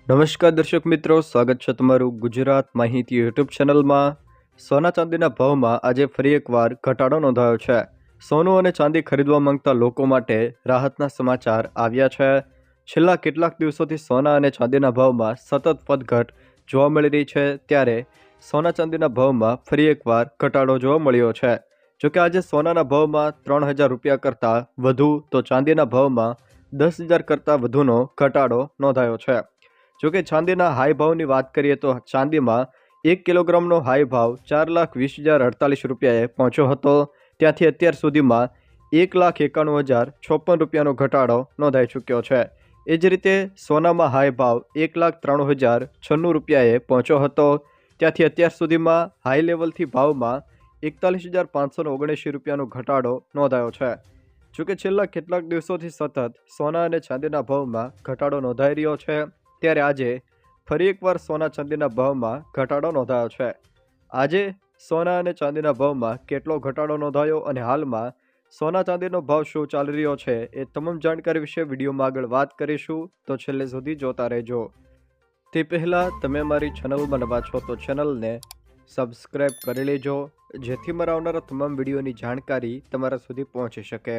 નમસ્કાર દર્શક મિત્રો, સ્વાગત છે તમારું ગુજરાત માહિતી યુટ્યુબ ચેનલમાં। સોના ચાંદીના ભાવમાં આજે ફરી એકવાર ઘટાડો નોંધાયો છે। સોનું અને ચાંદી ખરીદવા માંગતા લોકો માટે રાહતના સમાચાર આવ્યા છે। છેલ્લા કેટલાક દિવસોથી સોના અને ચાંદીના ભાવમાં સતત વધઘટ જોવા મળી રહી છે, ત્યારે સોના ચાંદીના ભાવમાં ફરી એકવાર ઘટાડો જોવા મળ્યો છે। જોકે આજે સોનાના ભાવમાં 3000 રૂપિયા કરતાં વધુ તો ચાંદીના ભાવમાં 10,000 કરતાં વધુનો ઘટાડો નોંધાયો છે। જોકે ચાંદીના હાઈ ભાવની વાત કરીએ તો ચાંદીમાં 1 કિલોગ્રામનો હાઈ ભાવ 4,20,048 રૂપિયાએ પહોંચ્યો હતો, ત્યાંથી અત્યાર સુધીમાં 1,91,056 રૂપિયાનો ઘટાડો નોંધાઈ ચૂક્યો છે। એ જ રીતે સોનામાં હાઈ ભાવ 1,93,096 રૂપિયાએ પહોંચ્યો હતો, ત્યાંથી અત્યાર સુધીમાં હાઈ લેવલથી ભાવમાં 41,579 રૂપિયાનો ઘટાડો નોંધાયો છે। જોકે છેલ્લા કેટલાક દિવસોથી સતત સોના અને ચાંદીના ભાવમાં ઘટાડો નોંધાઈ રહ્યો છે, ત્યારે આજે ફરી એકવાર સોના ચાંદીના ભાવમાં ઘટાડો નોંધાયો છે। આજે સોના અને ચાંદીના ભાવમાં કેટલો ઘટાડો નોંધાયો અને હાલમાં સોના ચાંદીનો ભાવ શું ચાલી રહ્યો છે, એ તમામ જાણકારી વિશે વિડીયોમાં આગળ વાત કરીશું, તો છેલ્લે સુધી જોતા રહેજો। તે પહેલાં તમે અમારી ચેનલમાં નવા છો તો ચેનલને સબસ્ક્રાઈબ કરી લેજો, જેથી મારા આવનારા તમામ વિડીયોની જાણકારી તમારા સુધી પહોંચી શકે।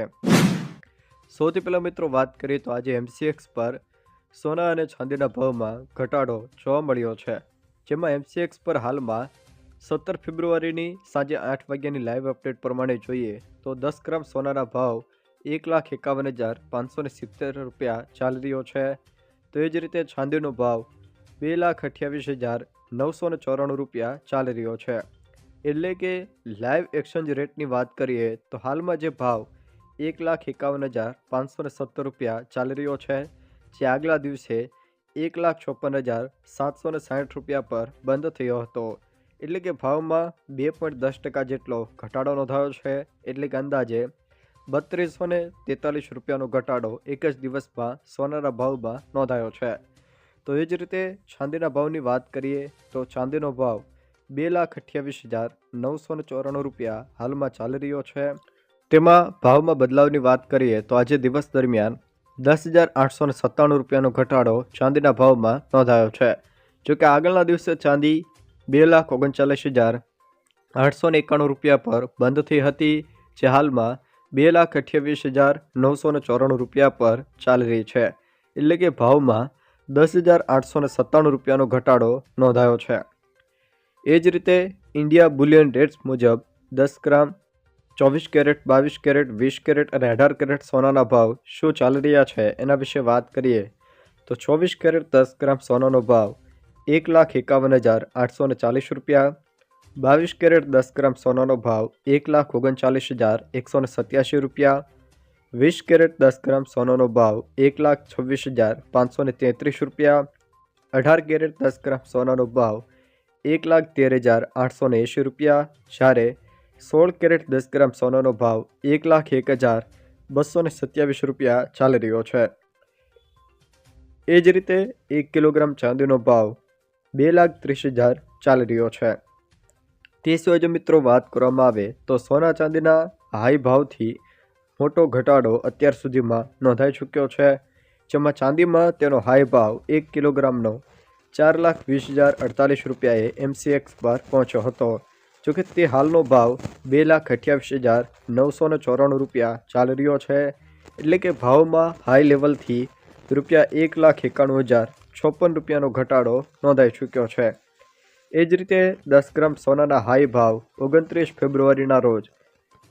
સૌથી પહેલાં મિત્રો વાત કરીએ તો આજે MCX પર સોના અને ચાંદીના ભાવમાં ઘટાડો જોવા મળ્યો છે, જેમાં MCX પર હાલમાં 17 ફેબ્રુઆરીની સાંજે 8 વાગ્યાની લાઈવ અપડેટ પ્રમાણે જોઈએ તો 10 ગ્રામ સોનાના ભાવ 1,51,570 રૂપિયા ચાલી રહ્યો છે। તો એ જ રીતે ચાંદીનો ભાવ 2,28,994 રૂપિયા ચાલી રહ્યો છે। એટલે કે લાઈવ એક્સચેન્જ રેટની વાત કરીએ તો હાલમાં જે ભાવ 1,51,570 રૂપિયા ચાલી રહ્યો છે, જે આગલા દિવસે 1,56,760 રૂપિયા પર બંધ થયો હતો। એટલે કે ભાવમાં 2.10% જેટલો ઘટાડો નોંધાયો છે। એટલે કે અંદાજે 3,243 રૂપિયાનો ઘટાડો એક જ દિવસમાં સોનાના ભાવમાં નોંધાયો છે। તો એ જ રીતે ચાંદીના ભાવની વાત કરીએ તો ચાંદીનો ભાવ 2,28,994 રૂપિયા હાલમાં ચાલી રહ્યો છે। તેમાં ભાવમાં બદલાવની વાત કરીએ તો આજે દિવસ દરમિયાન 10,897 રૂપિયાનો ઘટાડો ચાંદીના ભાવમાં નોંધાયો છે। જોકે આગળના દિવસે ચાંદી 2,39,891 રૂપિયા પર બંધ થઈ હતી, જે હાલમાં 2,28,994 રૂપિયા પર ચાલી રહી છે। એટલે કે ભાવમાં 10,897 રૂપિયાનો ઘટાડો નોંધાયો છે। એ જ રીતે ઇન્ડિયા બુલિયન રેટ્સ મુજબ 10 ગ્રામ 24 કેરેટ, 22 કેરેટ, 20 કેરેટ અને 18 કેરેટ સોનાના ભાવ શું ચાલી રહ્યા છે એના વિશે વાત કરીએ તો 24 કેરેટ 10 ગ્રામ સોનાનો ભાવ 1,51,840 રૂપિયા, 22 કેરેટ 10 ગ્રામ સોનાનો ભાવ 1,39,187 રૂપિયા, 20 કેરેટ 10 ગ્રામ સોનાનો ભાવ 1,26,533 રૂપિયા, 18 કેરેટ 10 ગ્રામ સોનાનો ભાવ 1,13,880 રૂપિયા, જ્યારે 16 કેરેટ 10 ગ્રામ સોનાનો ભાવ 1,01,227 રૂપિયા ચાલી રહ્યો છે। એ જ રીતે 1 કિલોગ્રામ ચાંદીનો ભાવ 2,30,000 ચાલી રહ્યો છે। તે સિવાય જો મિત્રો વાત કરવામાં આવે તો સોના ચાંદીના હાઈ ભાવથી મોટો ઘટાડો અત્યાર સુધીમાં નોંધાઈ ચૂક્યો છે, જેમાં ચાંદીમાં તેનો હાઈ ભાવ 1 કિલોગ્રામનો 4,20,048 રૂપિયાએ MCX પર પહોંચ્યો હતો। જોકે તે હાલનો ભાવ 2,28,994 રૂપિયા ચાલી રહ્યો છે। એટલે કે ભાવમાં હાઈ લેવલથી ₹1,91,056 રૂપિયાનો ઘટાડો નોંધાઈ ચૂક્યો છે। એ જ રીતે 10 ગ્રામ સોનાના હાઈ ભાવ 29 ફેબ્રુઆરીના રોજ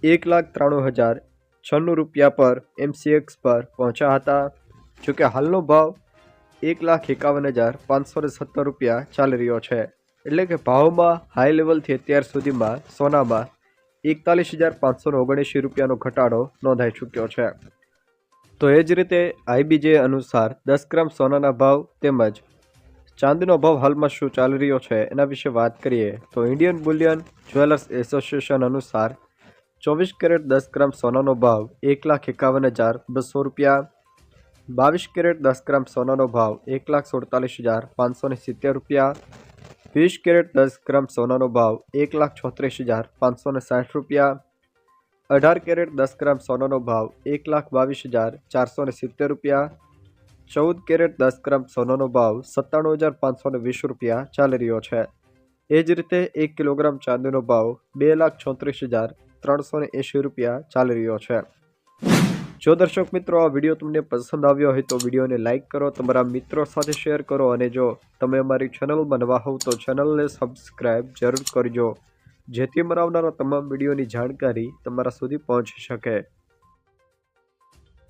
1,93,096 રૂપિયા પર MCX પર પહોંચ્યા હતા। જોકે હાલનો ભાવ 1,51,517 રૂપિયા ચાલી રહ્યો છે। એટલે કે ભાવમાં હાઈ લેવલથી અત્યાર સુધીમાં સોનામાં 41,579 રૂપિયાનો ઘટાડો નોંધાઈ ચૂક્યો છે। તો એ જ રીતે IBJ અનુસાર 10 ગ્રામ સોનાના ભાવ તેમજ ચાંદીનો ભાવ હાલમાં શું ચાલી રહ્યો છે એના વિશે વાત કરીએ તો ઇન્ડિયન બુલિયન જ્વેલર્સ એસોસિએશન અનુસાર 24 કેરેટ 10 ગ્રામ સોનાનો ભાવ 1,51,200 રૂપિયા, 22 કેરેટ 10 ગ્રામ સોનાનો ભાવ 1,47,570 રૂપિયા, 20 કેરેટ 10 ગ્રામ સોનાનો ભાવ 1,34,560 રૂપિયા, 18 કેરેટ 10 ગ્રામ સોનાનો ભાવ 1,22,470 રૂપિયા, 14 કેરેટ 10 ગ્રામ સોનાનો ભાવ 97,520 રૂપિયા ચાલી રહ્યો છે। એ જ રીતે 1 કિલોગ્રામ ચાંદીનો ભાવ 2,36,380 રૂપિયા ચાલી રહ્યો છે। જો દર્શક મિત્રો આ વિડીયો તમને પસંદ આવ્યો હોય તો વિડીયોને લાઇક કરો, તમારા મિત્રો સાથે શેર કરો અને જો તમે અમારી ચેનલમાં નવા હોવ તો ચેનલને સબસ્ક્રાઈબ જરૂર કરજો, જેથી અમારા આવનારા તમામ વિડીયોની જાણકારી તમારા સુધી પહોંચી શકે।